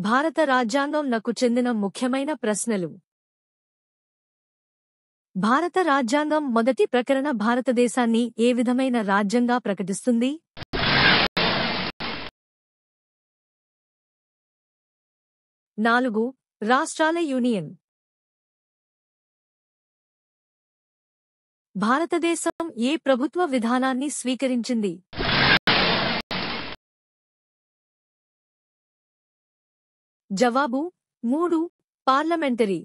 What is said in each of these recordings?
భారత రాజ్యాంగం నకు చెందిన ముఖ్యమైన ప్రశ్నలు. భారత రాజ్యాంగం మొదటి ప్రకరణ భారతదేశాన్ని ఏ విధమైన రాజ్యంగా ప్రకటిస్తుంది? నాలుగు రాష్ట్రాల యూనియన్. భారతదేశం ఏ ప్రభుత్వ విధానాన్ని స్వీకరించింది? జవాబు 3 పార్లమెంటరీ.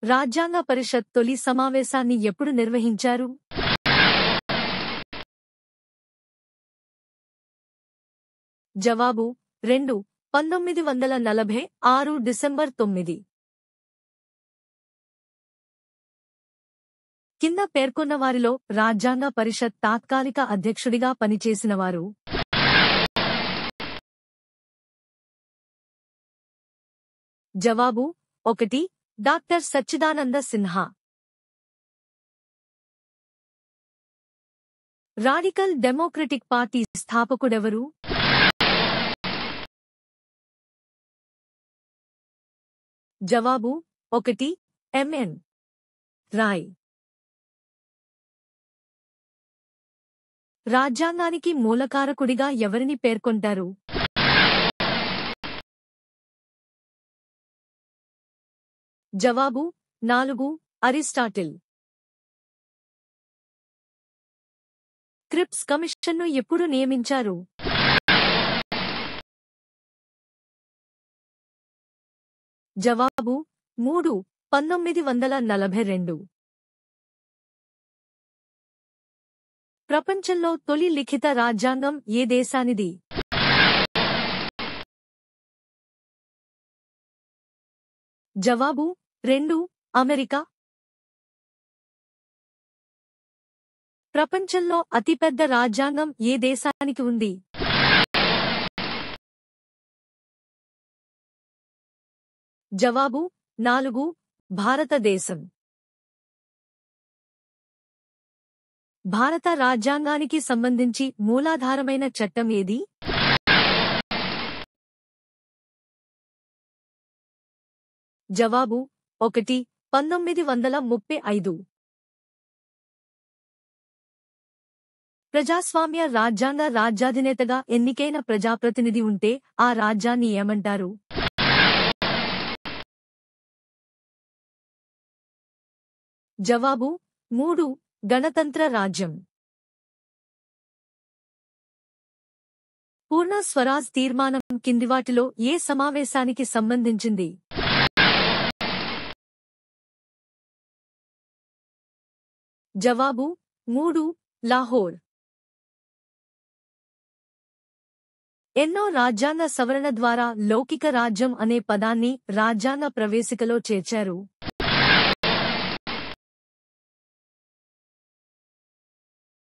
రాజ్యాంగ పరిషత్ తొలి సమావేశాన్ని ఎప్పుడు నిర్వహించారు? జవాబు 2 1946 డిసెంబర్ 9. కింద పేర్కొన్న వారిలో రాజ్యాంగ పరిషత్ తాత్కాలిక అధ్యక్షుడిగా పనిచేసినవారు? జవాబు 1 doctor Sachchidananda Sinha. Radical democratic party స్థాపకుడెవరు? జవాబు 1 ఎంఎన్ రాయ్. రాజ్యాంగానికి మూలకారకుడిగా ఎవరిని పేర్కొంటారు? జవాబు 4 అరిస్టాటిల్. క్రిప్స్ కమిషన్ను ఎప్పుడు నియమించారు? జవాబు 3 1942. ప్రపంచంలో తొలి లిఖిత రాజ్యాంగం ఏ దేశానిది? జవాబు 2 అమెరికా. ప్రపంచంలో అతిపెద్ద రాజ్యాంగం ఏ దేశానికి ఉంది? జవాబు 4 భారతదేశం. భారత రాజ్యాంగానికి సంబంధించి మూలాధారమైన చట్టం ఏది? జవాబు 1 1935. ప్రజాస్వామ్య రాజ్యాంగ రాజ్యాధినేతగా ఎన్నికైన ప్రజాప్రతినిధి ఉంటే ఆ రాజ్యాన్ని ఏమంటారు? జవాబు 3 గణతంత్ర రాజ్యం. పూర్ణ స్వరాజ్ తీర్మానం కిందివాటిలో ఏ సమావేశానికి సంబంధించింది? జవాబు 3 లాహోర్. ఎన్నో రాజ్యాంగ సవరణ ద్వారా లౌకిక రాజ్యం అనే పదాన్ని రాజ్యాంగ ప్రవేశికలో చేర్చారు?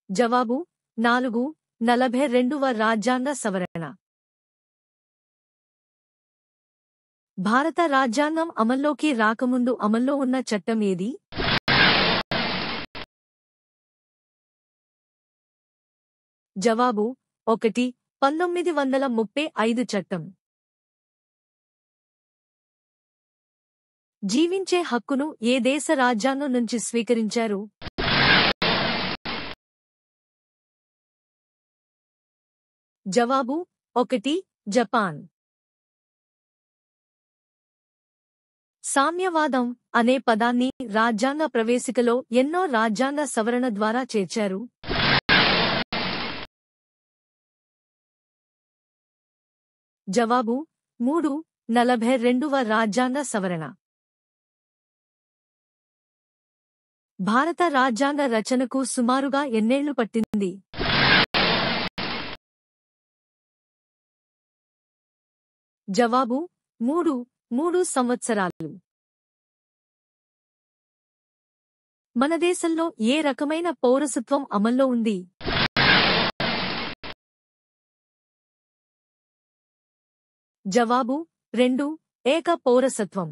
జవాబు 4 42వ రాజ్యాంగ సవరణ. భారత రాజ్యాంగం అమల్లోకి రాకముందు అమల్లో ఉన్న చట్టం ఏది? జవాబు 1 1935 చట్టం. జీవించే హక్కును ఏ దేశ రాజ్యాంగం నుంచి స్వీకరించారు? జవాబు 1 జపాన్. సామ్యవాదం అనే పదాన్ని రాజ్యాంగ ప్రవేశికలో ఎన్నో రాజ్యాంగ సవరణ ద్వారా చేర్చారు? జవాబు 3 42వ రాజ్యాంగ సవరణ. భారత రాజ్యాంగ రచనకు సుమారుగా ఎన్నేళ్లు పట్టింది? జవాబు 3 సంవత్సరాలు. మన దేశంలో ఏ రకమైన పౌరసత్వం అమల్లో ఉంది? జవాబు 2 ఏక పౌరసత్వం.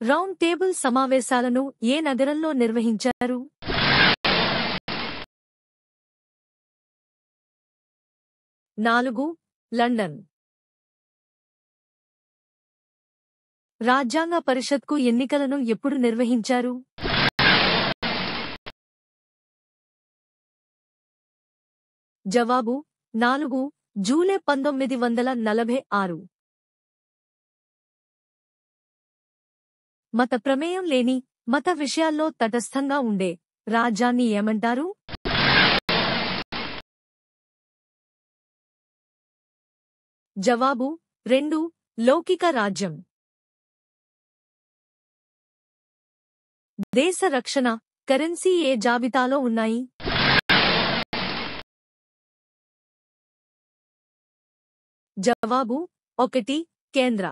రౌండ్ టేబుల్ సమావేశాలను ఏ నగరంలో నిర్వహించారు? 4 లండన్. రాజ్యాంగ పరిషత్కు ఎన్నికలను ఎప్పుడు నిర్వహించారు? జవాబు 4 జూలై 1946. మత ప్రమేయం లేని, మత విషయాల్లో తటస్థంగా ఉండే రాజ్యాన్ని ఏమంటారు? జవాబు 2 లౌకిక రాజ్యం. దేశ రక్షణ, కరెన్సీ ఏ జాబితాలో ఉన్నాయి? జవాబు 1 కేంద్ర